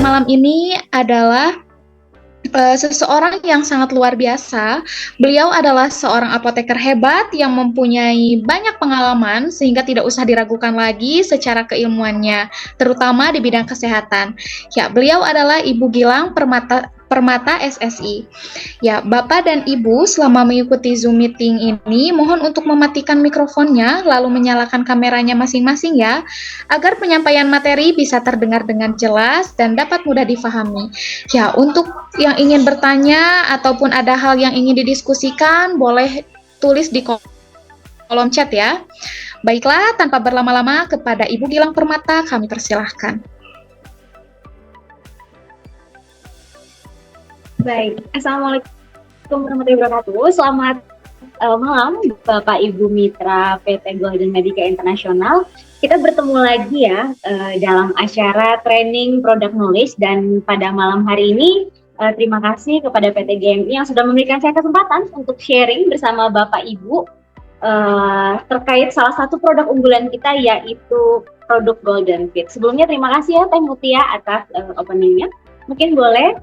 malam ini adalah seseorang yang sangat luar biasa. Beliau adalah seorang apoteker hebat yang mempunyai banyak pengalaman sehingga tidak usah diragukan lagi secara keilmuannya, terutama di bidang kesehatan. Ya, beliau adalah Ibu Gilang Permata SSI. Ya, Bapak dan Ibu selama mengikuti Zoom meeting ini mohon untuk mematikan mikrofonnya lalu menyalakan kameranya masing-masing ya, agar penyampaian materi bisa terdengar dengan jelas dan dapat mudah difahami. Ya, untuk yang ingin bertanya ataupun ada hal yang ingin didiskusikan, boleh tulis di kolom chat ya. Baiklah, tanpa berlama-lama kepada Ibu Gilang Permata kami persilahkan. Baik, Assalamualaikum warahmatullahi wabarakatuh. Selamat malam Bapak Ibu Mitra PT Golden Medica International. Kita bertemu lagi ya dalam acara training product knowledge, dan pada malam hari ini terima kasih kepada PT GMI yang sudah memberikan saya kesempatan untuk sharing bersama Bapak Ibu terkait salah satu produk unggulan kita, yaitu produk Golden Fit. Sebelumnya terima kasih ya Teh Mutia atas openingnya. Mungkin boleh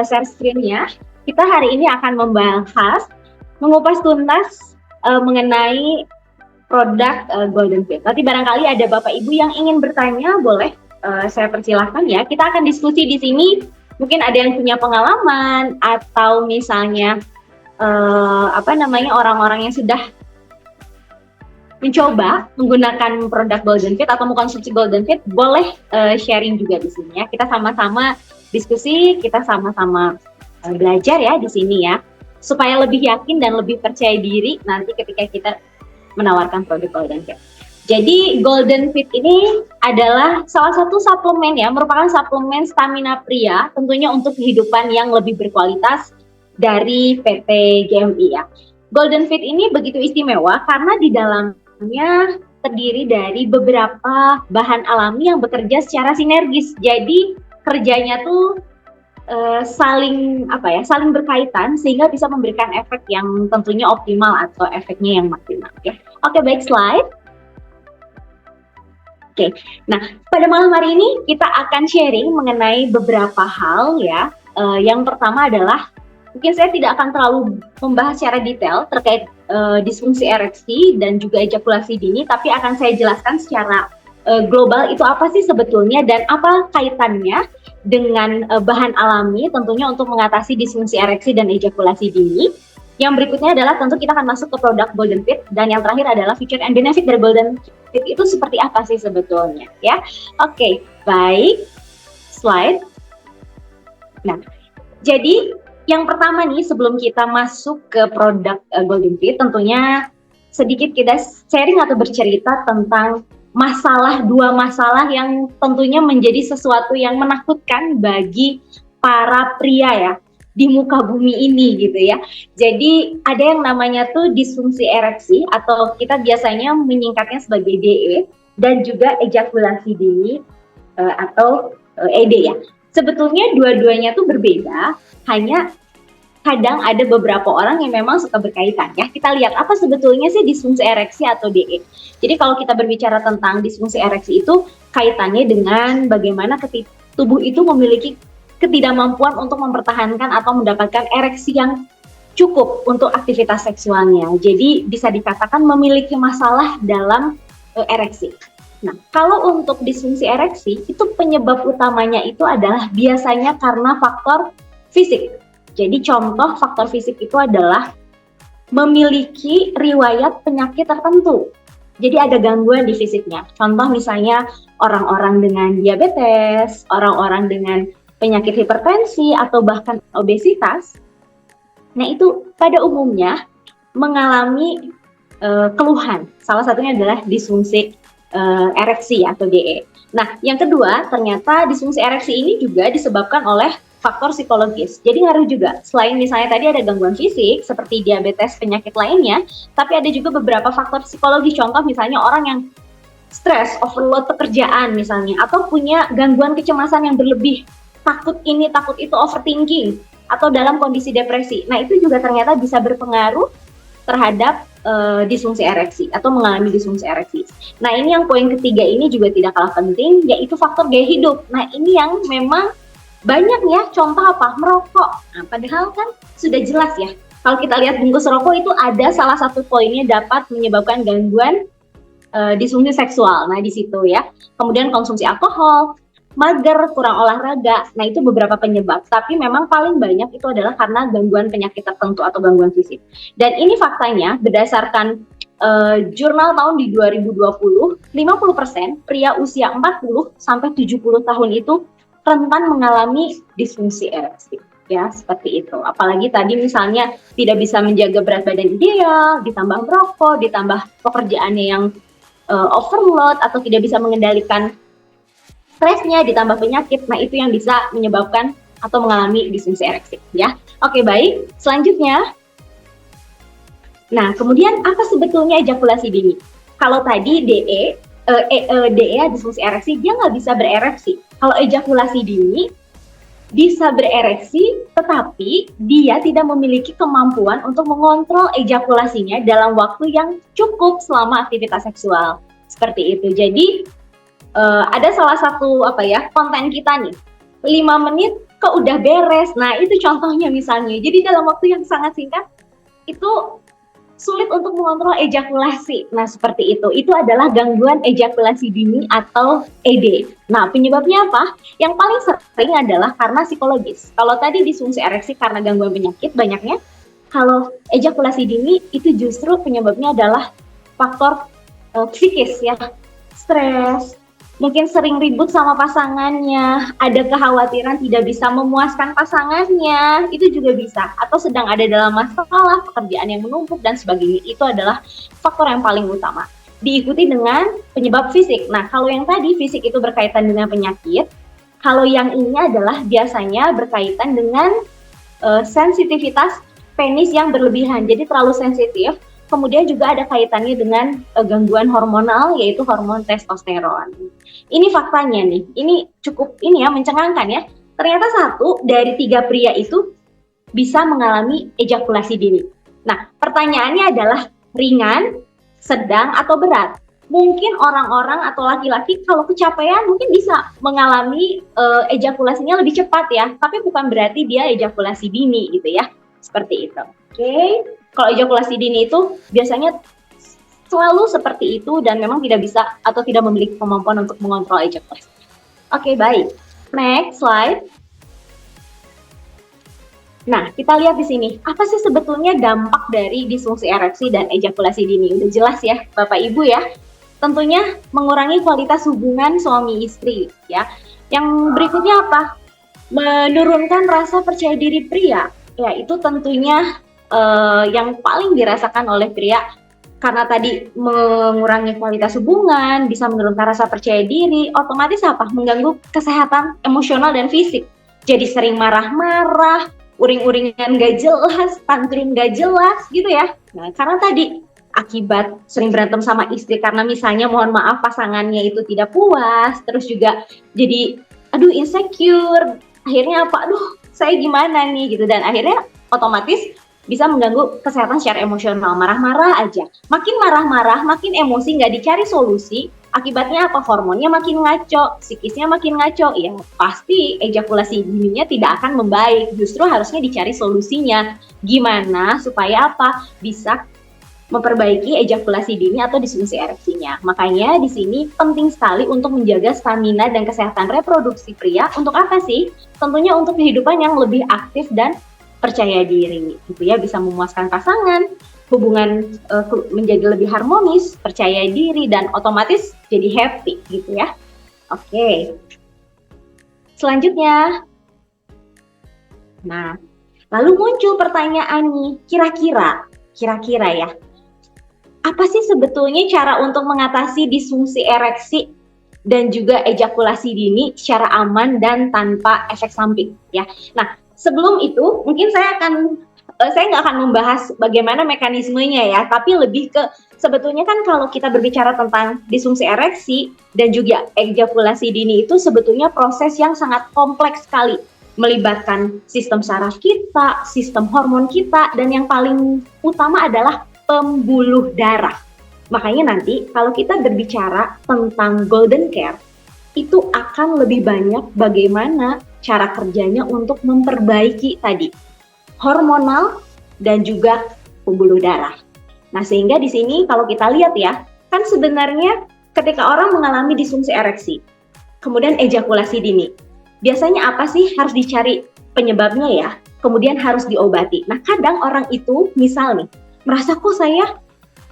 share screen-nya. Kita hari ini akan mengupas tuntas mengenai produk Golden Fit. Nanti barangkali ada Bapak Ibu yang ingin bertanya, boleh saya persilahkan ya. Kita akan diskusi di sini. Mungkin ada yang punya pengalaman atau misalnya orang-orang yang sudah mencoba menggunakan produk Golden Fit atau mengkonsumsi Golden Fit, boleh sharing juga di sini ya. Kita sama-sama diskusi, kita sama-sama belajar ya di sini ya, supaya lebih yakin dan lebih percaya diri nanti ketika kita menawarkan produk Golden Fit. Jadi Golden Fit ini adalah salah satu suplemen ya, merupakan suplemen stamina pria, tentunya untuk kehidupan yang lebih berkualitas dari PT GMI ya. Golden Fit ini begitu istimewa karena di dalamnya terdiri dari beberapa bahan alami yang bekerja secara sinergis. Jadi kerjanya tuh saling berkaitan sehingga bisa memberikan efek yang tentunya optimal atau efeknya yang maksimal. Oke, baik, slide. Oke, nah pada malam hari ini kita akan sharing mengenai beberapa hal ya. Yang pertama adalah, mungkin saya tidak akan terlalu membahas secara detail terkait disfungsi ereksi dan juga ejakulasi dini, tapi akan saya jelaskan secara global itu apa sih sebetulnya dan apa kaitannya dengan bahan alami tentunya untuk mengatasi disfungsi ereksi dan ejakulasi dini. Yang berikutnya adalah tentu kita akan masuk ke produk Golden Fit, dan yang terakhir adalah feature and benefit dari Golden Fit itu seperti apa sih sebetulnya ya. Oke, baik, slide. Nah, jadi yang pertama nih, sebelum kita masuk ke produk Golden Fit, tentunya sedikit kita sharing atau bercerita tentang dua masalah yang tentunya menjadi sesuatu yang menakutkan bagi para pria ya di muka bumi ini gitu ya. Jadi ada yang namanya tuh disfungsi ereksi atau kita biasanya menyingkatnya sebagai DE, dan juga ejakulasi dini atau ED ya. Sebetulnya dua-duanya tuh berbeda, hanya kadang ada beberapa orang yang memang suka berkaitan ya. Kita lihat apa sebetulnya sih disfungsi ereksi atau DE. Jadi kalau kita berbicara tentang disfungsi ereksi itu kaitannya dengan bagaimana tubuh itu memiliki ketidakmampuan untuk mempertahankan atau mendapatkan ereksi yang cukup untuk aktivitas seksualnya. Jadi bisa dikatakan memiliki masalah dalam ereksi. Nah, kalau untuk disfungsi ereksi itu penyebab utamanya itu adalah biasanya karena faktor fisik. Jadi contoh faktor fisik itu adalah memiliki riwayat penyakit tertentu. Jadi ada gangguan di fisiknya. Contoh misalnya orang-orang dengan diabetes, orang-orang dengan penyakit hipertensi atau bahkan obesitas. Nah itu pada umumnya mengalami keluhan. Salah satunya adalah disfungsi ereksi atau DE. Nah yang kedua, ternyata disfungsi ereksi ini juga disebabkan oleh faktor psikologis. Jadi ngaruh juga. Selain misalnya tadi ada gangguan fisik seperti diabetes, penyakit lainnya, tapi ada juga beberapa faktor psikologis. Contoh misalnya orang yang stres, overload pekerjaan misalnya, atau punya gangguan kecemasan yang berlebih, takut ini, takut itu, overthinking, atau dalam kondisi depresi. Nah itu juga ternyata bisa berpengaruh terhadap disfungsi ereksi atau mengalami disfungsi ereksi. Nah ini yang poin ketiga ini juga tidak kalah penting, yaitu faktor gaya hidup. Nah ini yang memang Banyak ya, contoh apa? Merokok. Nah, padahal kan sudah jelas ya, kalau kita lihat bungkus rokok itu ada salah satu poinnya dapat menyebabkan gangguan disfungsi seksual. Nah, di situ ya. Kemudian konsumsi alkohol, mager, kurang olahraga. Nah, itu beberapa penyebab. Tapi memang paling banyak itu adalah karena gangguan penyakit tertentu atau gangguan fisik. Dan ini faktanya berdasarkan jurnal tahun di 2020, 50% pria usia 40 sampai 70 tahun itu rentan mengalami disfungsi ereksi. Ya, seperti itu. Apalagi tadi misalnya tidak bisa menjaga berat badan ideal, ditambah merokok, ditambah pekerjaannya yang overload atau tidak bisa mengendalikan stresnya, ditambah penyakit. Nah, itu yang bisa menyebabkan atau mengalami disfungsi ereksi, ya. Oke, baik. Selanjutnya, nah, kemudian apa sebetulnya ejakulasi dini? Kalau tadi DE disfungsi ereksi, dia nggak bisa berereksi. Kalau ejakulasi dini bisa berereksi, tetapi dia tidak memiliki kemampuan untuk mengontrol ejakulasinya dalam waktu yang cukup selama aktivitas seksual. Seperti itu. Jadi ada salah satu konten kita nih, 5 menit kok udah beres. Nah, itu contohnya misalnya. Jadi dalam waktu yang sangat singkat itu sulit untuk mengontrol ejakulasi. Nah, seperti itu. Itu adalah gangguan ejakulasi dini atau ED. Nah, penyebabnya apa? Yang paling sering adalah karena psikologis. Kalau tadi disfungsi ereksi karena gangguan penyakit banyaknya, kalau ejakulasi dini itu justru penyebabnya adalah faktor psikis ya. Stres, mungkin sering ribut sama pasangannya, ada kekhawatiran tidak bisa memuaskan pasangannya, itu juga bisa. Atau sedang ada dalam masalah, pekerjaan yang menumpuk, dan sebagainya. Itu adalah faktor yang paling utama. Diikuti dengan penyebab fisik. Nah, kalau yang tadi fisik itu berkaitan dengan penyakit, kalau yang ini adalah biasanya berkaitan dengan sensitivitas penis yang berlebihan, jadi terlalu sensitif. Kemudian juga ada kaitannya dengan gangguan hormonal, yaitu hormon testosteron. Ini faktanya nih, ini cukup mencengangkan ya. Ternyata 1 dari 3 pria itu bisa mengalami ejakulasi dini. Nah, pertanyaannya adalah ringan, sedang, atau berat. Mungkin orang-orang atau laki-laki kalau kecapean mungkin bisa mengalami ejakulasinya lebih cepat ya, tapi bukan berarti dia ejakulasi dini gitu ya. Seperti itu. Oke. Kalau ejakulasi dini itu biasanya selalu seperti itu dan memang tidak bisa atau tidak memiliki kemampuan untuk mengontrol ejakulasi. Oke, baik. Next slide. Nah, kita lihat di sini, apa sih sebetulnya dampak dari disfungsi ereksi dan ejakulasi dini? Udah jelas ya, Bapak Ibu ya. Tentunya mengurangi kualitas hubungan suami istri ya. Yang berikutnya apa? Menurunkan rasa percaya diri pria. Ya, itu tentunya yang paling dirasakan oleh pria karena tadi mengurangi kualitas hubungan, bisa menurunkan rasa percaya diri, otomatis apa? Mengganggu kesehatan emosional dan fisik. Jadi sering marah-marah, uring-uringan gak jelas, tantrum gak jelas gitu ya. Nah, karena tadi akibat sering berantem sama istri karena misalnya mohon maaf pasangannya itu tidak puas, terus juga jadi insecure, akhirnya apa? Saya gimana nih gitu, dan akhirnya otomatis bisa mengganggu kesehatan secara emosional. Marah-marah aja, makin marah-marah, makin emosi, nggak dicari solusi, akibatnya apa? Hormonnya makin ngaco, psikisnya makin ngaco, ya pasti ejakulasi dininya tidak akan membaik. Justru harusnya dicari solusinya, gimana supaya apa? Bisa memperbaiki ejakulasi dini atau disfungsi ereksinya. Makanya di sini penting sekali untuk menjaga stamina dan kesehatan reproduksi pria. Untuk apa sih? Tentunya untuk kehidupan yang lebih aktif dan percaya diri, gitu ya, bisa memuaskan pasangan, hubungan menjadi lebih harmonis, percaya diri, dan otomatis jadi happy, gitu ya. Oke. Selanjutnya, nah, lalu muncul pertanyaan nih, kira-kira ya, apa sih sebetulnya cara untuk mengatasi disfungsi ereksi dan juga ejakulasi dini secara aman dan tanpa efek samping, ya. Nah, sebelum itu, mungkin saya nggak akan membahas bagaimana mekanismenya ya, tapi lebih ke sebetulnya kan kalau kita berbicara tentang disfungsi ereksi dan juga ejakulasi dini itu sebetulnya proses yang sangat kompleks sekali, melibatkan sistem saraf kita, sistem hormon kita, dan yang paling utama adalah pembuluh darah. Makanya nanti kalau kita berbicara tentang golden care, itu akan lebih banyak bagaimana cara kerjanya untuk memperbaiki tadi hormonal dan juga pembuluh darah. Nah, sehingga di sini kalau kita lihat ya, kan sebenarnya ketika orang mengalami disfungsi ereksi, kemudian ejakulasi dini, biasanya apa sih harus dicari penyebabnya ya? Kemudian harus diobati. Nah, kadang orang itu misal nih, merasa kok saya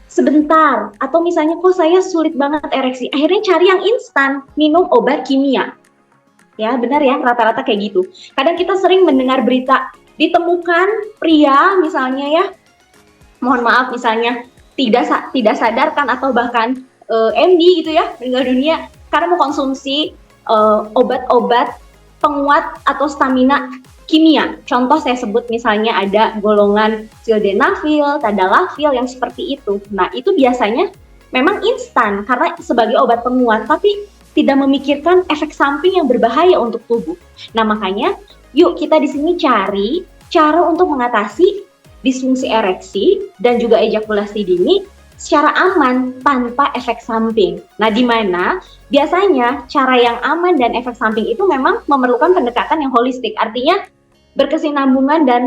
sebentar, atau misalnya kok saya sulit banget ereksi, akhirnya cari yang instan, minum obat kimia. Ya, benar ya, rata-rata kayak gitu. Kadang kita sering mendengar berita, ditemukan pria misalnya ya, mohon maaf misalnya tidak sadarkan atau bahkan MD gitu ya, meninggal dunia karena mengkonsumsi obat-obat penguat atau stamina kimia. Contoh saya sebut misalnya ada golongan sildenafil, tadalafil yang seperti itu. Nah, itu biasanya memang instan karena sebagai obat penguat, tapi tidak memikirkan efek samping yang berbahaya untuk tubuh. Nah, makanya yuk kita di sini cari cara untuk mengatasi disfungsi ereksi dan juga ejakulasi dini secara aman tanpa efek samping. Nah, di mana biasanya cara yang aman dan efek samping itu memang memerlukan pendekatan yang holistik, artinya berkesinambungan dan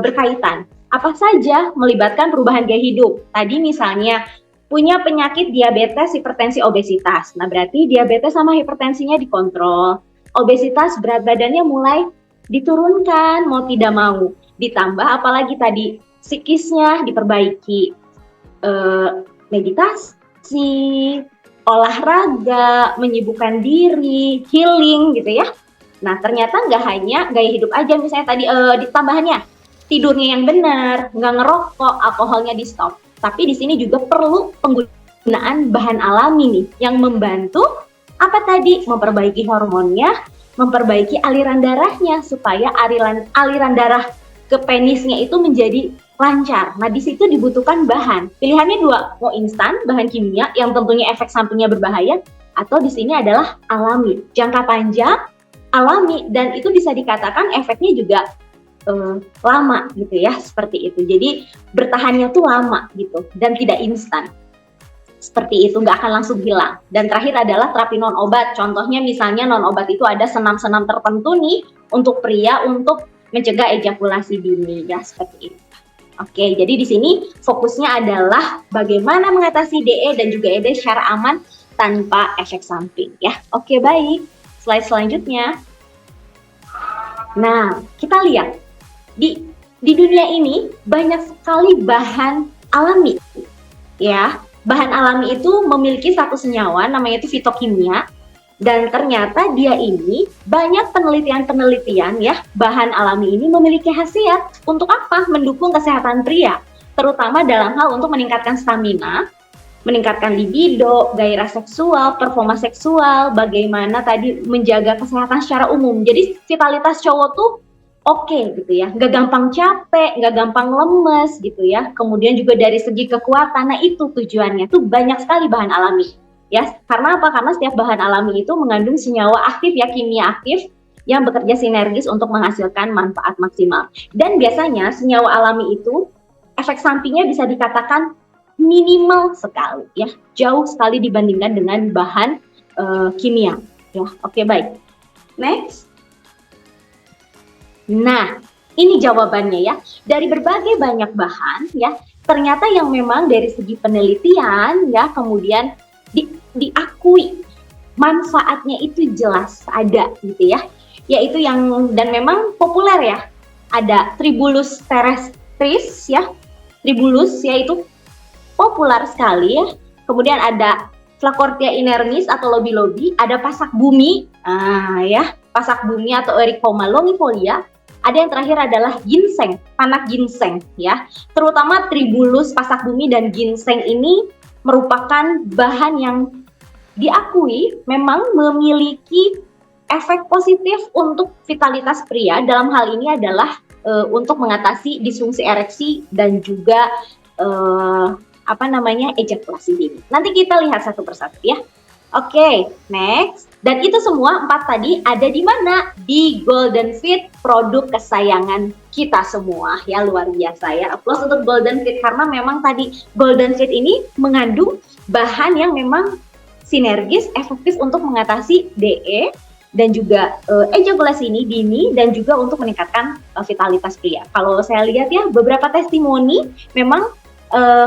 berkaitan. Apa saja melibatkan perubahan gaya hidup. Tadi misalnya punya penyakit diabetes, hipertensi, obesitas. Nah, berarti diabetes sama hipertensinya dikontrol. Obesitas, berat badannya mulai diturunkan, mau tidak mau. Ditambah apalagi tadi, psikisnya diperbaiki. Meditasi, olahraga, menyibukkan diri, healing gitu ya. Nah, ternyata nggak hanya gaya hidup aja, misalnya tadi ditambahannya, tidurnya yang benar, nggak ngerokok, alkoholnya di stop. Tapi di sini juga perlu penggunaan bahan alami nih yang membantu apa tadi? Memperbaiki hormonnya, memperbaiki aliran darahnya supaya aliran darah ke penisnya itu menjadi lancar. Nah, di situ dibutuhkan bahan. Pilihannya dua, mau instan, bahan kimia yang tentunya efek sampingnya berbahaya, atau di sini adalah alami, jangka panjang, alami, dan itu bisa dikatakan efeknya juga lama gitu ya, seperti itu. Jadi bertahannya tuh lama gitu dan tidak instan. Seperti itu, nggak akan langsung hilang. Dan terakhir adalah terapi non obat. Contohnya misalnya non obat itu ada senam-senam tertentu nih untuk pria untuk mencegah ejakulasi dini ya, seperti itu. Oke, jadi di sini fokusnya adalah bagaimana mengatasi DE dan juga ED secara aman tanpa efek samping ya. Oke, baik. Slide selanjutnya. Nah, kita lihat di dunia ini banyak sekali bahan alami ya. Bahan alami itu memiliki satu senyawa namanya itu fitokimia, dan ternyata dia ini banyak penelitian ya, bahan alami ini memiliki khasiat untuk apa? Mendukung kesehatan pria, terutama dalam hal untuk meningkatkan stamina, meningkatkan libido, gairah seksual, performa seksual, bagaimana tadi menjaga kesehatan secara umum. Jadi vitalitas cowok tuh oke gitu ya, nggak gampang capek, nggak gampang lemes gitu ya. Kemudian juga dari segi kekuatan, nah itu tujuannya tuh banyak sekali bahan alami ya. Karena apa? Karena setiap bahan alami itu mengandung senyawa aktif ya, kimia aktif yang bekerja sinergis untuk menghasilkan manfaat maksimal. Dan biasanya senyawa alami itu efek sampingnya bisa dikatakan minimal sekali ya, jauh sekali dibandingkan dengan bahan kimia ya. Oke, baik. Next. Nah, ini jawabannya ya. Dari berbagai banyak bahan ya, ternyata yang memang dari segi penelitian ya, kemudian diakui manfaatnya itu jelas ada gitu ya. Yaitu yang dan memang populer ya. Ada Tribulus terrestris ya. Tribulus yaitu populer sekali ya. Kemudian ada Flacourtia inermis atau lobi-lobi, ada pasak bumi, ya, pasak bumi atau Ericoma longifolia. Ada yang terakhir adalah ginseng, panak ginseng ya. Terutama Tribulus, pasak bumi, dan ginseng ini merupakan bahan yang diakui memang memiliki efek positif untuk vitalitas pria. Dalam hal ini adalah untuk mengatasi disfungsi ereksi dan juga ejakulasi dini. Nanti kita lihat satu persatu ya. Oke, next. Dan itu semua 4 tadi ada di mana? Di Golden Fit, produk kesayangan kita semua ya, luar biasa ya. Applause untuk Golden Fit karena memang tadi Golden Fit ini mengandung bahan yang memang sinergis, efektif untuk mengatasi DE dan juga ejakulasi ini dini, dan juga untuk meningkatkan vitalitas pria. Kalau saya lihat ya, beberapa testimoni memang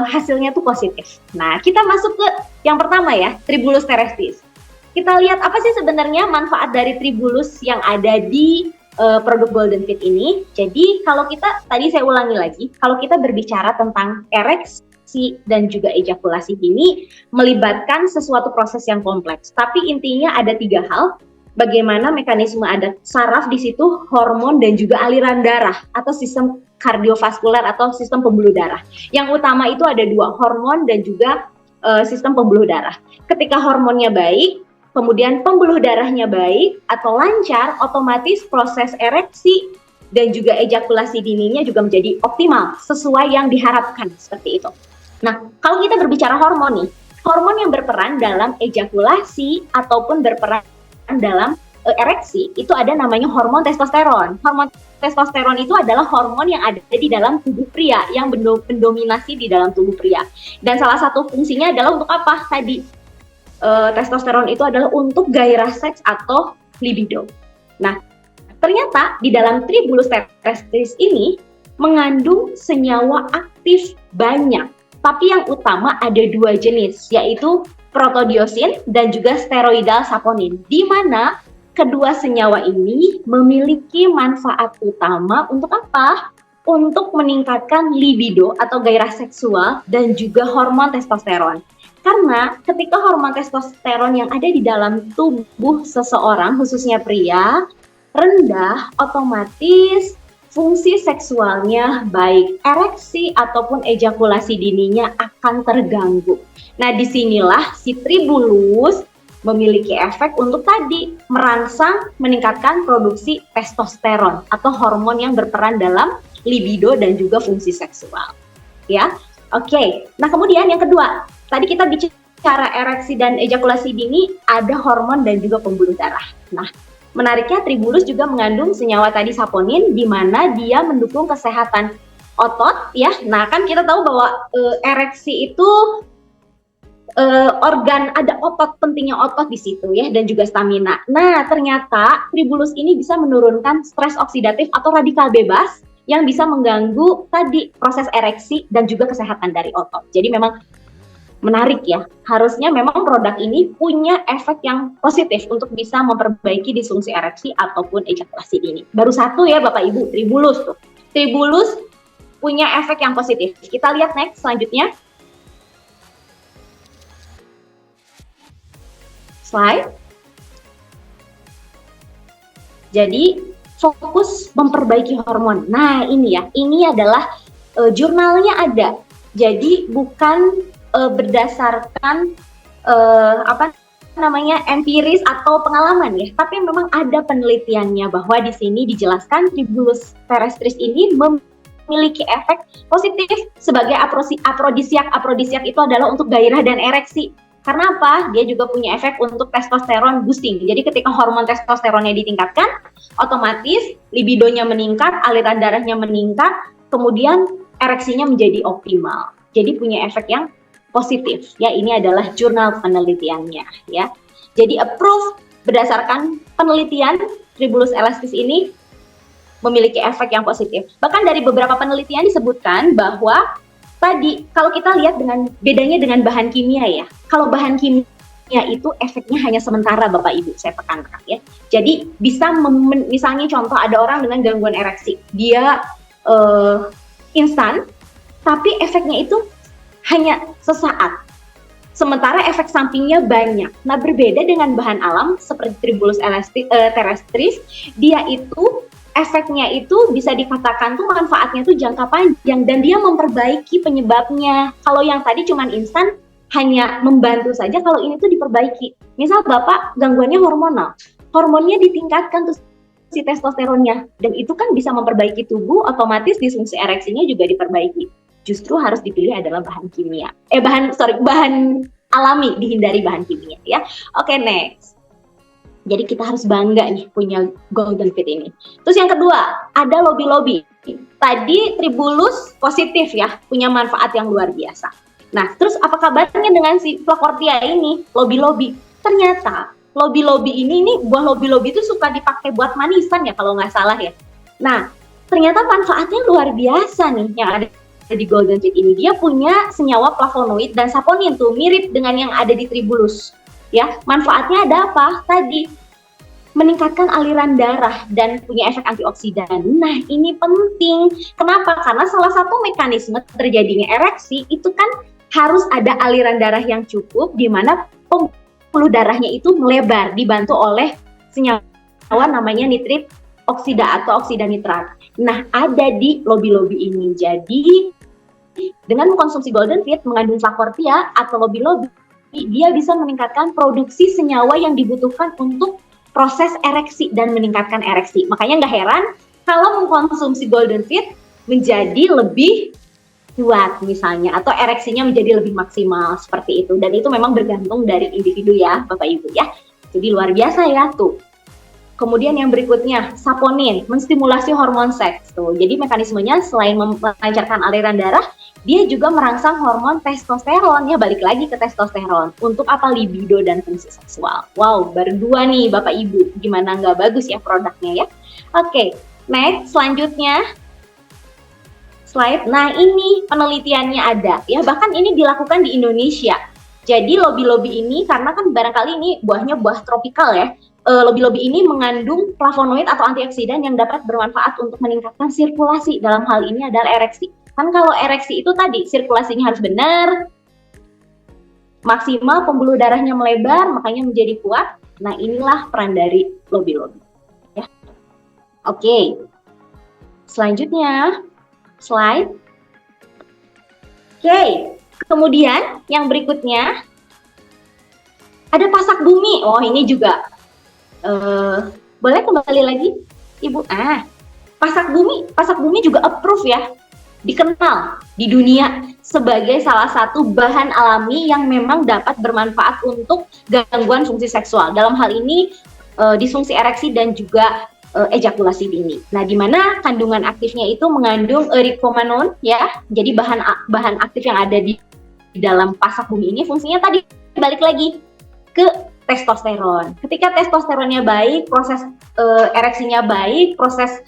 hasilnya tuh positif. Nah, kita masuk ke yang pertama ya, Tribulus terrestris. Kita lihat apa sih sebenarnya manfaat dari Tribulus yang ada di produk Golden Fit ini. Jadi kalau kita, tadi saya ulangi lagi, kalau kita berbicara tentang ereksi dan juga ejakulasi ini melibatkan sesuatu proses yang kompleks. Tapi intinya ada 3 hal. Bagaimana mekanisme ada saraf di situ, hormon, dan juga aliran darah atau sistem kardiovaskuler atau sistem pembuluh darah. Yang utama itu ada 2, hormon dan juga sistem pembuluh darah. Ketika hormonnya baik, kemudian pembuluh darahnya baik atau lancar, otomatis proses ereksi dan juga ejakulasi dininya juga menjadi optimal sesuai yang diharapkan, seperti itu. Nah, kalau kita berbicara hormon nih, hormon yang berperan dalam ejakulasi ataupun berperan dalam ereksi itu ada namanya hormon testosteron. Hormon testosteron itu adalah hormon yang ada di dalam tubuh pria, yang mendominasi di dalam tubuh pria. Dan salah satu fungsinya adalah untuk apa? Tadi testosteron itu adalah untuk gairah seks atau libido. Nah, ternyata di dalam Tribulus terrestris ini mengandung senyawa aktif banyak. Tapi yang utama ada 2 jenis, yaitu protodiosin dan juga steroidal saponin, di mana kedua senyawa ini memiliki manfaat utama untuk apa? Untuk meningkatkan libido atau gairah seksual dan juga hormon testosteron. Karena ketika hormon testosteron yang ada di dalam tubuh seseorang, khususnya pria, rendah, otomatis fungsi seksualnya baik ereksi ataupun ejakulasi dininya akan terganggu. Nah, disinilah si Tribulus memiliki efek untuk tadi merangsang meningkatkan produksi testosteron atau hormon yang berperan dalam libido dan juga fungsi seksual. Ya, oke. Nah, kemudian yang kedua, tadi kita bicara ereksi dan ejakulasi dini, ada hormon dan juga pembuluh darah. Nah, menariknya Tribulus juga mengandung senyawa tadi saponin, di mana dia mendukung kesehatan otot ya. Nah, kan kita tahu bahwa ereksi itu organ, ada otot, pentingnya otot di situ ya, dan juga stamina. Nah, ternyata Tribulus ini bisa menurunkan stres oksidatif atau radikal bebas yang bisa mengganggu tadi proses ereksi dan juga kesehatan dari otot. Jadi memang menarik ya, harusnya memang produk ini punya efek yang positif untuk bisa memperbaiki disfungsi ereksi ataupun ejakulasi dini. Baru 1 ya Bapak Ibu, Tribulus tuh. Tribulus punya efek yang positif. Kita lihat next selanjutnya. Slide. Jadi fokus memperbaiki hormon. Nah ini ya, ini adalah jurnalnya ada. Jadi bukan berdasarkan empiris atau pengalaman ya, tapi memang ada penelitiannya bahwa di sini dijelaskan Tribulus terrestris ini memiliki efek positif sebagai afrodisiak. Afrodisiak itu adalah untuk gairah dan ereksi. Karena apa? Dia juga punya efek untuk testosteron boosting. Jadi ketika hormon testosteronnya ditingkatkan, otomatis libidonya meningkat, aliran darahnya meningkat, kemudian ereksinya menjadi optimal. Jadi punya efek yang positif. Ya, ini adalah jurnal penelitiannya ya. Jadi approved berdasarkan penelitian, Tribulus elastis ini memiliki efek yang positif. Bahkan dari beberapa penelitian disebutkan bahwa tadi kalau kita lihat dengan bedanya dengan bahan kimia ya. Kalau bahan kimia itu efeknya hanya sementara Bapak Ibu, saya tekankan ya. Jadi bisa misalnya contoh ada orang dengan gangguan ereksi, dia instan, tapi efeknya itu hanya sesaat. Sementara efek sampingnya banyak. Nah, berbeda dengan bahan alam seperti Tribulus terrestris, dia itu efeknya itu bisa dikatakan tuh manfaatnya tuh jangka panjang dan dia memperbaiki penyebabnya. Kalau yang tadi cuma instan hanya membantu saja, kalau ini tuh diperbaiki. Misal Bapak gangguannya hormonal, hormonnya ditingkatkan tuh si testosteronnya, dan itu kan bisa memperbaiki tubuh, otomatis disfungsi ereksinya juga diperbaiki. Justru harus dipilih adalah bahan kimia. Bahan alami, dihindari bahan kimia ya. Oke, next. Jadi kita harus bangga nih punya Golden Fit ini. Terus yang kedua, ada lobby-lobby. Tadi Tribulus positif ya, punya manfaat yang luar biasa. Nah, terus apa kabarnya dengan si Flacortia ini, lobby-lobby? Ternyata lobi-lobi ini nih, buah lobi-lobi itu suka dipakai buat manisan ya kalau nggak salah ya. Nah, ternyata manfaatnya luar biasa nih yang ada di golden seed ini. Dia punya senyawa flavonoid dan saponin tuh, mirip dengan yang ada di tribulus. Ya, manfaatnya ada apa? Tadi meningkatkan aliran darah dan punya efek antioksidan. Nah, ini penting. Kenapa? Karena salah satu mekanisme terjadinya ereksi itu kan harus ada aliran darah yang cukup, di mana pembuluh darahnya itu melebar, dibantu oleh senyawa namanya nitrit oksida atau oksida nitrat. Nah, ada di lobi-lobi ini. Jadi, dengan mengkonsumsi golden seed mengandung saporia atau lobi-lobi, dia bisa meningkatkan produksi senyawa yang dibutuhkan untuk proses ereksi dan meningkatkan ereksi. Makanya nggak heran kalau mengkonsumsi golden seed menjadi lebih kuat misalnya, atau ereksinya menjadi lebih maksimal seperti itu. Dan itu memang bergantung dari individu ya, Bapak Ibu ya. Jadi luar biasa ya tuh. Kemudian yang berikutnya, saponin, menstimulasi hormon seks tuh. Jadi mekanismenya selain melancarkan aliran darah, dia juga merangsang hormon testosteron, ya balik lagi ke testosteron. Untuk apa? Libido dan fungsi seksual. Wow, baru 2 nih Bapak Ibu. Gimana nggak bagus ya produknya ya? Oke, next, selanjutnya. Slide. Nah, ini penelitiannya ada ya, bahkan ini dilakukan di Indonesia. Jadi lobi-lobi ini, karena kan barangkali ini buahnya buah tropikal ya, lobi-lobi ini mengandung flavonoid atau antioksidan yang dapat bermanfaat untuk meningkatkan sirkulasi. Dalam hal ini adalah ereksi. Kan kalau ereksi itu tadi sirkulasinya harus benar, maksimal, pembuluh darahnya melebar, makanya menjadi kuat. Nah, inilah peran dari lobi-lobi ya. Oke. Selanjutnya slide. Oke, kemudian yang berikutnya ada pasak bumi. Oh, ini juga boleh kembali lagi, Ibu. Pasak bumi juga approve ya, dikenal di dunia sebagai salah satu bahan alami yang memang dapat bermanfaat untuk gangguan fungsi seksual. Dalam hal ini disfungsi ereksi dan juga ejakulasi dini. Nah, di mana kandungan aktifnya itu mengandung erythromanone ya. Jadi bahan aktif yang ada di dalam pasak bumi ini fungsinya tadi balik lagi ke testosteron. Ketika testosteronnya baik, proses ereksinya baik, proses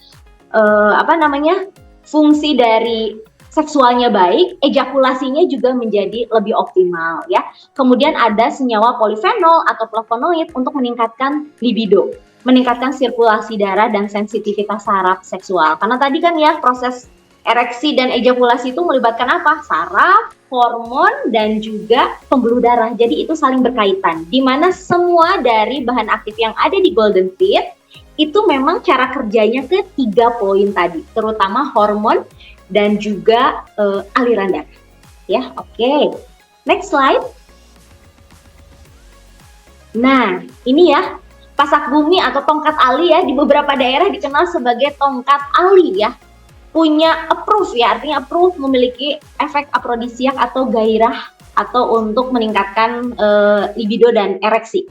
fungsi dari seksualnya baik, ejakulasinya juga menjadi lebih optimal ya. Kemudian ada senyawa polifenol atau flavonoid untuk meningkatkan libido, meningkatkan sirkulasi darah dan sensitivitas saraf seksual. Karena tadi kan ya, proses ereksi dan ejakulasi itu melibatkan apa? Saraf, hormon, dan juga pembuluh darah. Jadi itu saling berkaitan. Di mana semua dari bahan aktif yang ada di golden seed itu memang cara kerjanya ke 3 poin tadi, terutama hormon dan juga aliran darah. Ya, oke. Next slide. Nah, ini ya, pasak bumi atau tongkat ali ya, di beberapa daerah dikenal sebagai tongkat ali ya. Punya approve ya, artinya approve memiliki efek afrodisiak atau gairah atau untuk meningkatkan libido dan ereksi.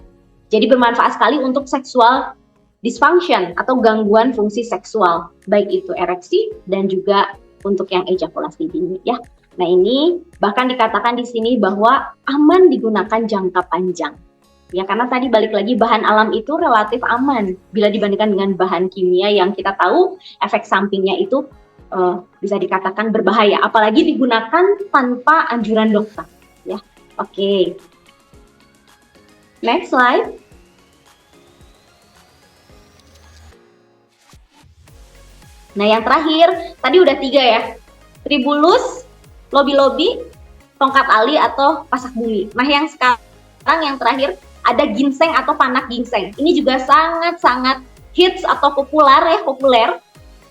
Jadi bermanfaat sekali untuk seksual dysfunction atau gangguan fungsi seksual, baik itu ereksi dan juga untuk yang ejakulasi dini ya. Nah, ini bahkan dikatakan di sini bahwa aman digunakan jangka panjang. Ya, karena tadi balik lagi bahan alam itu relatif aman bila dibandingkan dengan bahan kimia yang kita tahu efek sampingnya itu bisa dikatakan berbahaya, apalagi digunakan tanpa anjuran dokter. Ya, oke. Next slide. Nah, yang terakhir tadi udah 3 ya, tribulus, lobi-lobi, tongkat ali atau pasak bumi. Nah, yang sekarang yang terakhir ada ginseng atau panak ginseng. Ini juga sangat-sangat hits atau populer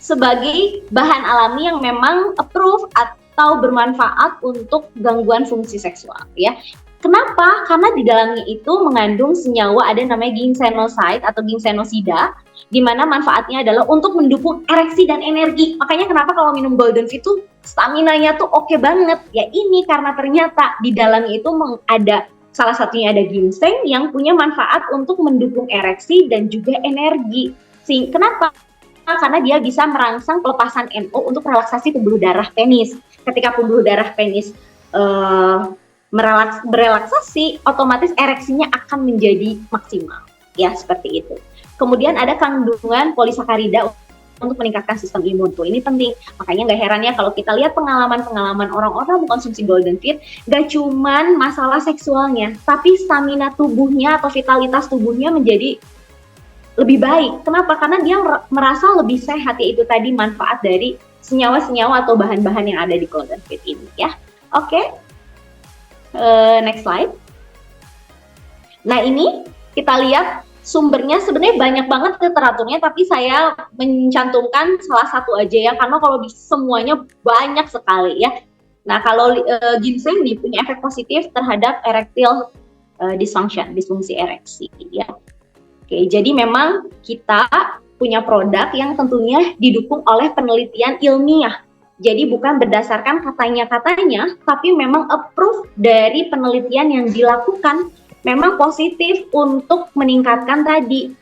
sebagai bahan alami yang memang approve atau bermanfaat untuk gangguan fungsi seksual ya. Kenapa? Karena di dalamnya itu mengandung senyawa ada namanya ginsenoside atau ginsenosida, di mana manfaatnya adalah untuk mendukung ereksi dan energi. Makanya kenapa kalau minum golden seed itu stamina-nya tuh oke banget. Ya ini karena ternyata di dalamnya itu ada salah satunya ada ginseng yang punya manfaat untuk mendukung ereksi dan juga energi. Kenapa? Karena dia bisa merangsang pelepasan NO untuk relaksasi pembuluh darah penis. Ketika pembuluh darah penis berelaksasi, otomatis ereksinya akan menjadi maksimal. Ya, seperti itu. Kemudian ada kandungan polisakarida untuk meningkatkan sistem imun tuh. Ini penting. Makanya nggak heran ya kalau kita lihat pengalaman-pengalaman orang-orang mengkonsumsi Golden Fit, nggak cuman masalah seksualnya, tapi stamina tubuhnya atau vitalitas tubuhnya menjadi lebih baik. Kenapa? Karena dia merasa lebih sehat, yaitu tadi manfaat dari senyawa-senyawa atau bahan-bahan yang ada di Golden Fit ini ya. Oke. Next slide. Nah, ini kita lihat sumbernya sebenarnya banyak banget literaturnya, tapi saya mencantumkan salah satu aja ya, karena kalau semuanya banyak sekali ya. Nah, kalau ginseng nih punya efek positif terhadap erectile dysfunction, disfungsi ereksi ya. Oke, jadi memang kita punya produk yang tentunya didukung oleh penelitian ilmiah. Jadi bukan berdasarkan katanya-katanya, tapi memang approve dari penelitian yang dilakukan, memang positif untuk meningkatkan tadi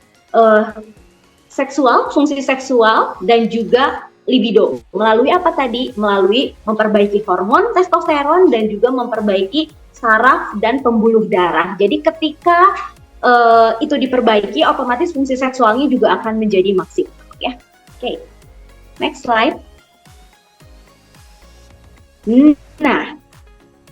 seksual, fungsi seksual, dan juga libido. Melalui apa tadi? Melalui memperbaiki hormon testosteron dan juga memperbaiki saraf dan pembuluh darah. Jadi ketika itu diperbaiki, otomatis fungsi seksualnya juga akan menjadi maksimal ya. Oke. Next slide. Nah,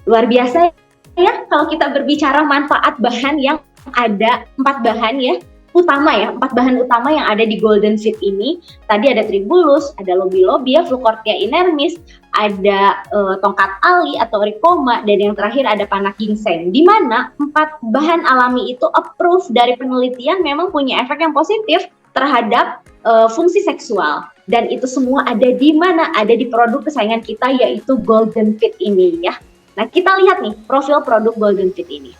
luar biasa ya kalau kita berbicara manfaat bahan yang ada 4 bahan ya utama ya, 4 bahan utama yang ada di Golden Fit ini. Tadi ada tribulus, ada lobia, Flucortia inermis, ada tongkat ali atau ricoma, dan yang terakhir ada panak ginseng. Di mana 4 bahan alami itu approve dari penelitian memang punya efek yang positif terhadap fungsi seksual. Dan itu semua ada di mana? Ada di produk kesayangan kita, yaitu Golden Fit ini ya. Nah, kita lihat nih profil produk Golden Fit ini.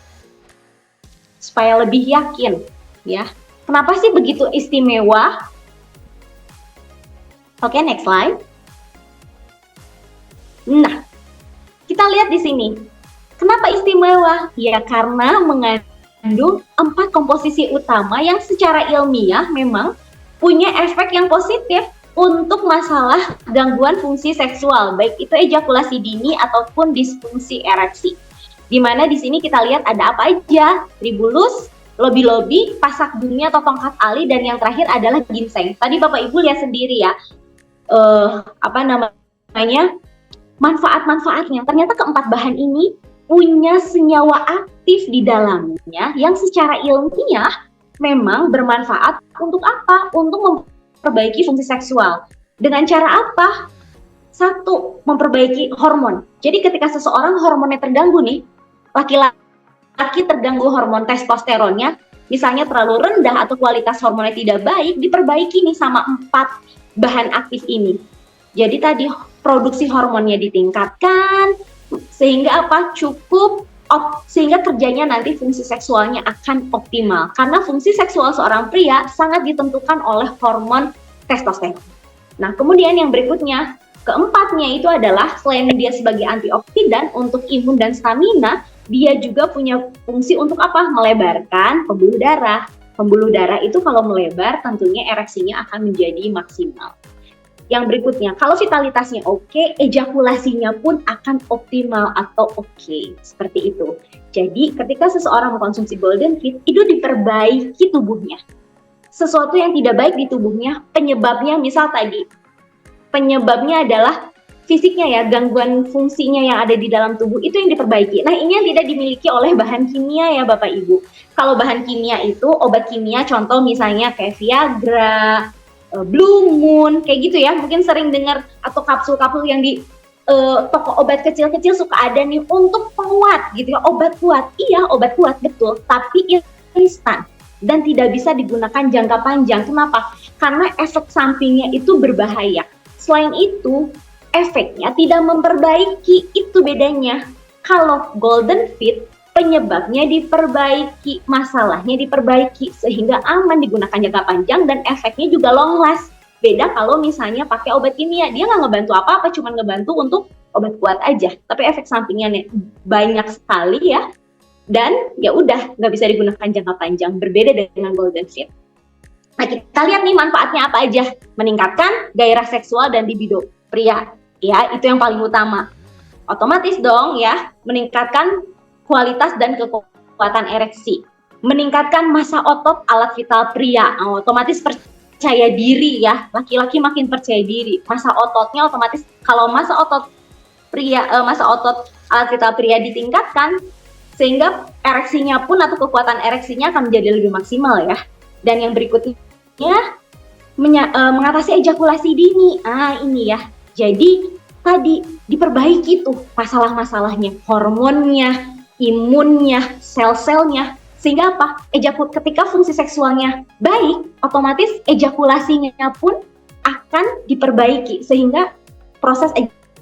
Supaya lebih yakin ya. Kenapa sih begitu istimewa? Oke, next slide. Nah, kita lihat di sini. Kenapa istimewa? Ya karena mengandung 4 komposisi utama yang secara ilmiah memang punya efek yang positif untuk masalah gangguan fungsi seksual, baik itu ejakulasi dini ataupun disfungsi ereksi. Di mana di sini kita lihat ada apa aja? Tribulus, lobi, pasak bumi atau tongkat ali, dan yang terakhir adalah ginseng. Tadi Bapak Ibu lihat sendiri ya, manfaat-manfaatnya. Ternyata keempat bahan ini punya senyawa aktif di dalamnya yang secara ilmiah memang bermanfaat untuk apa? Untuk memperbaiki fungsi seksual. Dengan cara apa? 1, memperbaiki hormon. Jadi ketika seseorang hormonnya terganggu nih, laki-laki terganggu hormon testosteronnya, misalnya terlalu rendah atau kualitas hormonnya tidak baik, diperbaiki nih sama 4 bahan aktif ini. Jadi tadi produksi hormonnya ditingkatkan, sehingga apa? Sehingga kerjanya nanti fungsi seksualnya akan optimal. Karena fungsi seksual seorang pria sangat ditentukan oleh hormon testosteron. Nah, kemudian yang berikutnya, keempatnya itu adalah selain dia sebagai antioksidan untuk imun dan stamina, dia juga punya fungsi untuk apa? Melebarkan pembuluh darah. Pembuluh darah itu kalau melebar tentunya ereksinya akan menjadi maksimal. Yang berikutnya, kalau vitalitasnya oke, ejakulasinya pun akan optimal atau oke. Seperti itu. Jadi ketika seseorang mengkonsumsi Golden Fit, itu diperbaiki tubuhnya. Sesuatu yang tidak baik di tubuhnya, penyebabnya misal tadi, penyebabnya adalah fisiknya ya, gangguan fungsinya yang ada di dalam tubuh, itu yang diperbaiki. Nah, ini yang tidak dimiliki oleh bahan kimia ya Bapak Ibu. Kalau bahan kimia itu, obat kimia, contoh misalnya kayak Viagra, Blue Moon, kayak gitu ya, mungkin sering dengar, atau kapsul-kapsul yang di toko obat kecil-kecil suka ada nih untuk penguat gitu ya, obat kuat. Iya, obat kuat, betul, tapi instan dan tidak bisa digunakan jangka panjang. Kenapa? Karena efek sampingnya itu berbahaya. Selain itu, efeknya tidak memperbaiki, itu bedanya. Kalau Golden Fit, penyebabnya diperbaiki, masalahnya diperbaiki, sehingga aman digunakan jangka panjang dan efeknya juga long last. Beda kalau misalnya pakai obat kimia, dia nggak ngebantu apa-apa, cuma ngebantu untuk obat kuat aja. Tapi efek sampingnya banyak sekali ya, dan ya udah nggak bisa digunakan jangka panjang. Berbeda dengan Golden Fit. Nah, kita lihat nih manfaatnya apa aja. Meningkatkan gairah seksual dan libido pria, ya itu yang paling utama. Otomatis dong ya, meningkatkan kualitas dan kekuatan ereksi. meningkatkan massa otot alat vital pria, otomatis percaya diri ya, laki-laki makin percaya diri, massa ototnya otomatis, kalau massa otot pria, massa otot alat vital pria ditingkatkan, sehingga ereksinya pun atau kekuatan ereksinya akan menjadi lebih maksimal ya. Dan yang berikutnya mengatasi ejakulasi dini. Ini ya. Jadi tadi diperbaiki tuh masalah-masalahnya, hormonnya, imunnya, sel-selnya, sehingga apa? Ketika fungsi seksualnya baik, otomatis ejakulasinya pun akan diperbaiki sehingga proses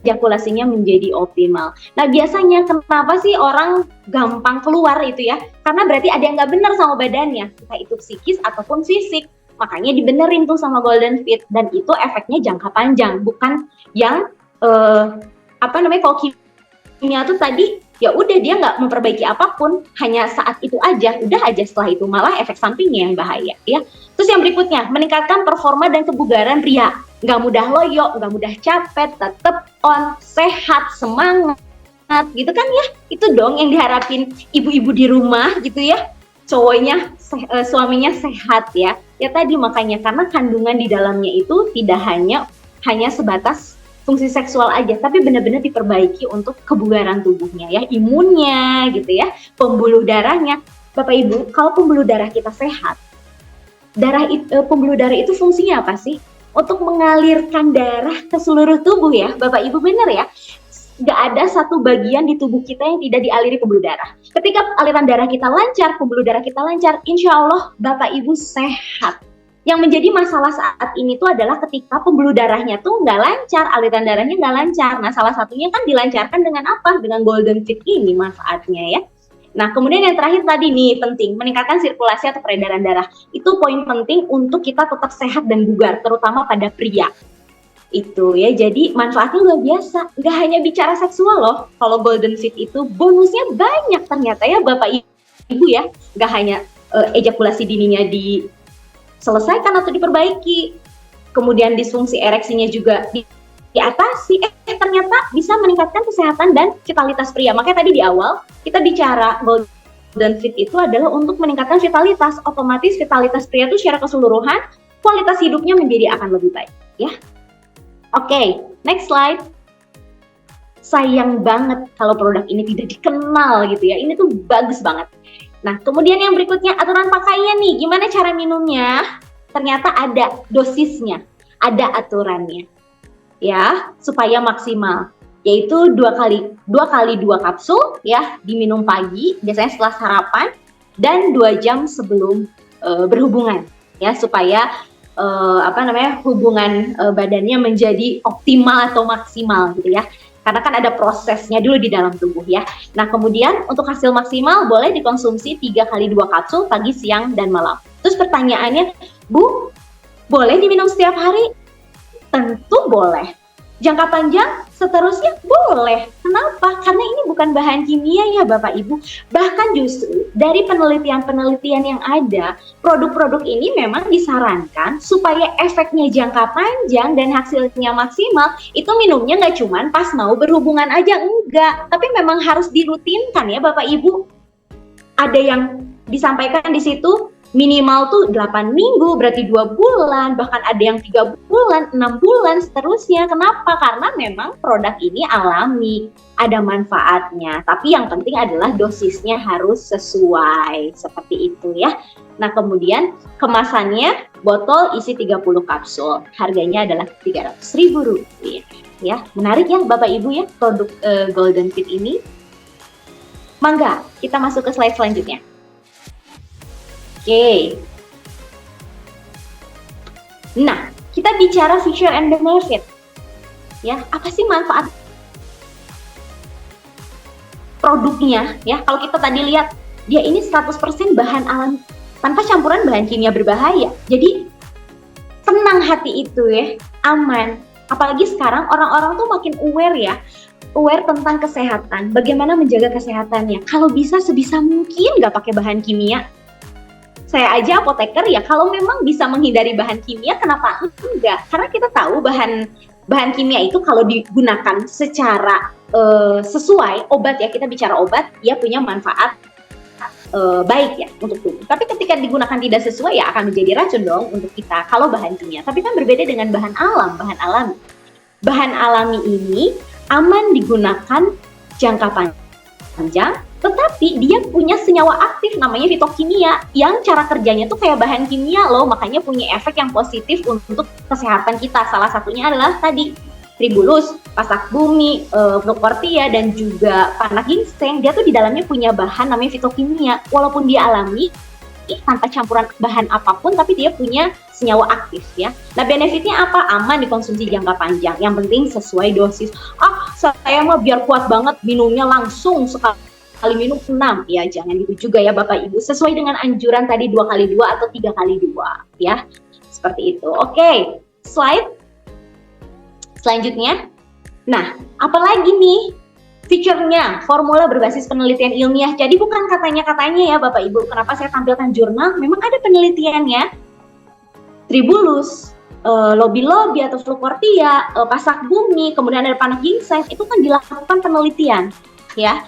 ejakulasinya menjadi optimal. Nah, biasanya kenapa sih orang gampang keluar itu ya? Karena berarti ada yang nggak benar sama badannya, entah itu psikis ataupun fisik. Makanya dibenerin tuh sama Golden Fit, dan itu efeknya jangka panjang, bukan yang kalau kimia tuh tadi ya udah dia nggak memperbaiki apapun, hanya saat itu aja, udah aja, setelah itu malah efek sampingnya yang bahaya ya. Terus yang berikutnya, meningkatkan performa dan kebugaran pria, nggak mudah loyo, nggak mudah capek, tetap on, sehat, semangat gitu kan ya. Itu dong yang diharapin ibu-ibu di rumah gitu ya, cowoknya suaminya sehat ya. Ya tadi makanya, karena kandungan di dalamnya itu tidak hanya sebatas fungsi seksual aja, tapi benar-benar diperbaiki untuk kebugaran tubuhnya ya, imunnya gitu ya, pembuluh darahnya. Bapak Ibu, kalau pembuluh darah kita sehat, pembuluh darah itu fungsinya apa sih? Untuk mengalirkan darah ke seluruh tubuh ya, Bapak Ibu, benar ya? Gak ada satu bagian di tubuh kita yang tidak dialiri pembuluh darah. Ketika aliran darah kita lancar, pembuluh darah kita lancar, insya Allah Bapak Ibu sehat. Yang menjadi masalah saat ini tuh adalah ketika pembuluh darahnya tuh nggak lancar, aliran darahnya nggak lancar. Nah, salah satunya kan dilancarkan dengan apa? Dengan Golden Fit ini manfaatnya ya. Nah, kemudian yang terakhir tadi nih penting, meningkatkan sirkulasi atau peredaran darah. Itu poin penting untuk kita tetap sehat dan bugar, terutama pada pria. Itu ya, jadi manfaatnya luar biasa. Nggak hanya bicara seksual loh, kalau Golden Fit itu bonusnya banyak ternyata ya Bapak Ibu ya. Nggak hanya ejakulasi dininya diselesaikan atau diperbaiki, kemudian disfungsi ereksinya juga diatasi, ternyata bisa meningkatkan kesehatan dan vitalitas pria. Makanya tadi di awal kita bicara Golden Fit itu adalah untuk meningkatkan vitalitas. Otomatis vitalitas pria itu secara keseluruhan kualitas hidupnya menjadi akan lebih baik ya. Oke, next slide. Sayang banget kalau produk ini tidak dikenal gitu ya. Ini tuh bagus banget. Nah, kemudian yang berikutnya, aturan pakainya nih. Gimana cara minumnya? Ternyata ada dosisnya, ada aturannya. Ya, supaya maksimal. Yaitu 2 kali 2 kapsul ya, diminum pagi, biasanya setelah sarapan, dan 2 jam sebelum berhubungan. Ya, supaya hubungan badannya menjadi optimal atau maksimal gitu ya. Karena kan ada prosesnya dulu di dalam tubuh ya. Nah, kemudian untuk hasil maksimal boleh dikonsumsi 3 kali 2 kapsul pagi, siang, dan malam. Terus pertanyaannya, Bu, boleh diminum setiap hari? Tentu boleh. Jangka panjang seterusnya boleh. Kenapa? Karena ini bukan bahan kimia ya Bapak Ibu. Bahkan justru dari penelitian-penelitian yang ada, produk-produk ini memang disarankan supaya efeknya jangka panjang dan hasilnya maksimal. Itu minumnya nggak cuma pas mau berhubungan aja, enggak. Tapi memang harus dirutinkan ya Bapak Ibu. Ada yang disampaikan di situ, minimal tuh 8 minggu, berarti 2 bulan, bahkan ada yang 3 bulan, 6 bulan, seterusnya. Kenapa? Karena memang produk ini alami, ada manfaatnya. Tapi yang penting adalah dosisnya harus sesuai, seperti itu ya. Nah, kemudian kemasannya, botol isi 30 kapsul, harganya adalah Rp300.000. Ya, menarik ya Bapak Ibu ya, produk Golden Fit ini. Mangga, kita masuk ke slide selanjutnya. Oke. Nah, kita bicara feature and benefit. Ya, apa sih manfaat produknya? Ya, kalau kita tadi lihat, dia ini 100% bahan alami tanpa campuran bahan kimia berbahaya. Jadi tenang hati itu ya, aman. Apalagi sekarang orang-orang tuh makin aware tentang kesehatan. Bagaimana menjaga kesehatannya? Kalau bisa sebisa mungkin nggak pakai bahan kimia. Saya aja apoteker ya, kalau memang bisa menghindari bahan kimia, kenapa enggak? Karena kita tahu bahan kimia itu kalau digunakan secara sesuai obat ya, kita bicara obat, dia punya manfaat baik ya untuk tubuh. Tapi ketika digunakan tidak sesuai ya akan menjadi racun dong untuk kita kalau bahan kimia. Tapi kan berbeda dengan bahan alam, bahan alami. Bahan alami ini aman digunakan jangka panjang, tetapi dia punya senyawa aktif namanya fitokimia yang cara kerjanya tuh kayak bahan kimia loh, makanya punya efek yang positif untuk kesehatan kita. Salah satunya adalah tadi tribulus, pasak bumi, Blaucortia, dan juga panak ginseng. Dia tuh di dalamnya punya bahan namanya fitokimia. Walaupun dia alami, tanpa campuran bahan apapun, tapi dia punya senyawa aktif ya. Nah, benefitnya apa? Aman dikonsumsi jangka panjang. Yang penting sesuai dosis. Saya mah biar kuat banget minumnya langsung sekali minum 6. Ya, jangan gitu juga ya Bapak Ibu. Sesuai dengan anjuran tadi 2x2 atau 3x2 ya. Seperti itu. Oke, slide selanjutnya. Nah, apalagi nih fiturnya, formula berbasis penelitian ilmiah. Jadi bukan katanya-katanya ya Bapak Ibu. Kenapa saya tampilkan jurnal? Memang ada penelitiannya. Tribulus, lobi-lobi atau Blaucortia, pasak bumi, kemudian ada panak ginseng, itu kan dilakukan penelitian ya.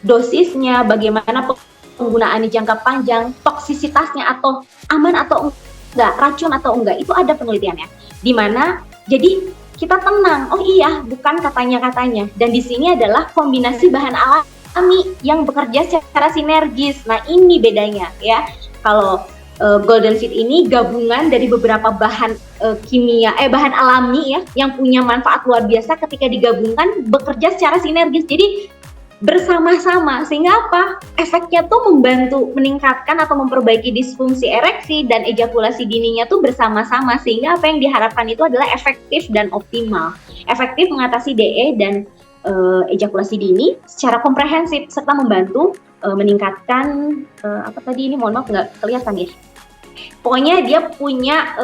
Dosisnya, bagaimana penggunaannya jangka panjang, toksisitasnya atau aman atau enggak, racun atau enggak, itu ada penelitiannya. Dimana jadi kita tenang, oh iya, bukan katanya-katanya. Dan di sini adalah kombinasi bahan alami yang bekerja secara sinergis. Nah, ini bedanya ya. Kalau Golden Fit ini gabungan dari beberapa bahan bahan alami ya, yang punya manfaat luar biasa ketika digabungkan bekerja secara sinergis. Jadi bersama-sama, sehingga apa? Efeknya tuh membantu meningkatkan atau memperbaiki disfungsi ereksi dan ejakulasi dininya tuh bersama-sama, sehingga apa yang diharapkan itu adalah efektif dan optimal. Efektif mengatasi DE dan ejakulasi dini secara komprehensif, serta membantu meningkatkan apa tadi ini, mohon maaf nggak kelihatan ya. Pokoknya dia punya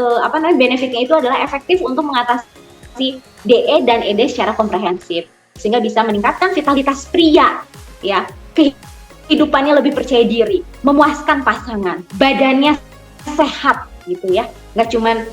benefitnya itu adalah efektif untuk mengatasi DE dan ED secara komprehensif, sehingga bisa meningkatkan vitalitas pria ya, kehidupannya lebih percaya diri, memuaskan pasangan, badannya sehat gitu ya, nggak cuman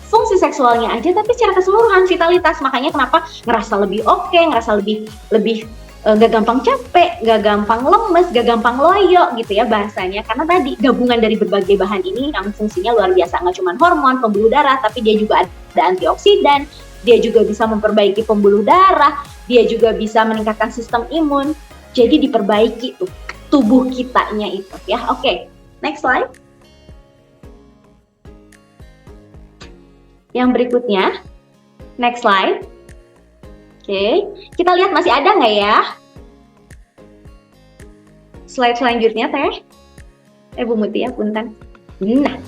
fungsi seksualnya aja tapi secara keseluruhan vitalitas. Makanya kenapa ngerasa lebih oke, ngerasa lebih nggak gampang capek, nggak gampang lemes, nggak gampang loyo gitu ya bahasanya, karena tadi gabungan dari berbagai bahan ini yang fungsinya luar biasa, nggak cuma hormon pembuluh darah, tapi dia juga ada antioksidan, dia juga bisa memperbaiki pembuluh darah, dia juga bisa meningkatkan sistem imun, jadi diperbaiki tuh tubuh kitanya itu ya. Oke, next slide. Yang berikutnya, next slide. Oke, kita lihat masih ada nggak ya? Slide selanjutnya, Teh. Bu Muti ya, punten. Nah,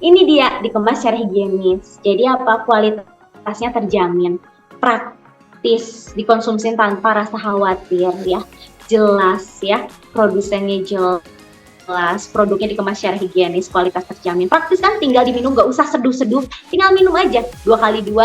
ini dia dikemas secara higienis. Jadi apa? Kualitasnya terjamin, praktis, dikonsumsi tanpa rasa khawatir ya. Jelas ya, produsennya jelas, produknya dikemas secara higienis, kualitas terjamin. Praktis kan, tinggal diminum, nggak usah seduh-seduh, tinggal minum aja 2x2,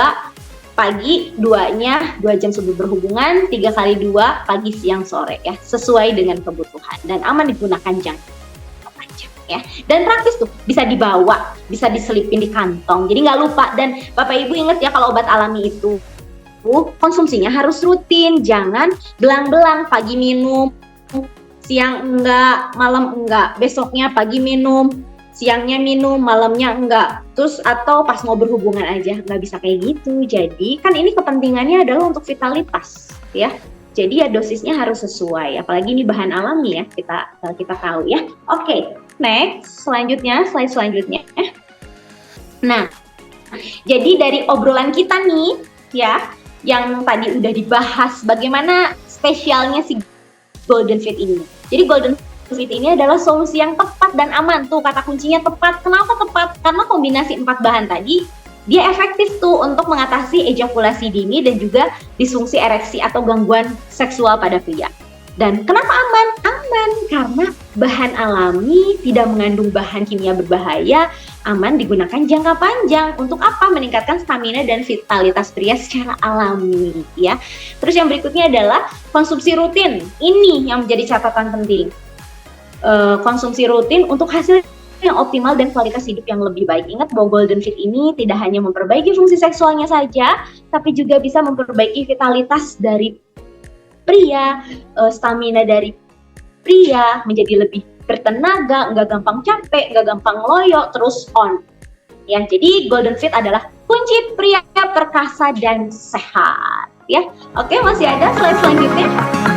pagi 2-nya 2 jam sebelum berhubungan, 3x2 pagi, siang, sore ya, sesuai dengan kebutuhan dan aman digunakan jangka panjang ya. Dan praktis tuh, bisa dibawa, bisa diselipin di kantong, jadi nggak lupa. Dan Bapak Ibu ingat ya, kalau obat alami itu konsumsinya harus rutin, jangan belang-belang, pagi minum, siang enggak, malam enggak, besoknya pagi minum, siangnya minum, malamnya enggak, terus atau pas mau berhubungan aja, nggak bisa kayak gitu. Jadi kan ini kepentingannya adalah untuk vitalitas ya, jadi ya dosisnya harus sesuai, apalagi ini bahan alami ya, kita tahu ya. Oke, next, selanjutnya, slide selanjutnya. Nah, jadi dari obrolan kita nih ya, yang tadi udah dibahas bagaimana spesialnya si Golden Fit ini. Jadi Golden Fit ini adalah solusi yang tepat dan aman. Tuh kata kuncinya tepat. Kenapa tepat? Karena kombinasi 4 bahan tadi, dia efektif tuh untuk mengatasi ejakulasi dini dan juga disfungsi ereksi atau gangguan seksual pada pria. Dan kenapa aman? Aman karena bahan alami, tidak mengandung bahan kimia berbahaya, aman digunakan jangka panjang. Untuk apa? Meningkatkan stamina dan vitalitas pria secara alami ya. Terus yang berikutnya adalah konsumsi rutin. Ini yang menjadi catatan penting. Konsumsi rutin untuk hasil yang optimal dan kualitas hidup yang lebih baik. Ingat bahwa Golden Fit ini tidak hanya memperbaiki fungsi seksualnya saja, tapi juga bisa memperbaiki vitalitas dari pria, stamina dari pria menjadi lebih bertenaga, nggak gampang capek, nggak gampang loyo, terus on. Ya, jadi Golden Fit adalah kunci pria perkasa dan sehat. Ya, oke, masih ada slide selanjutnya.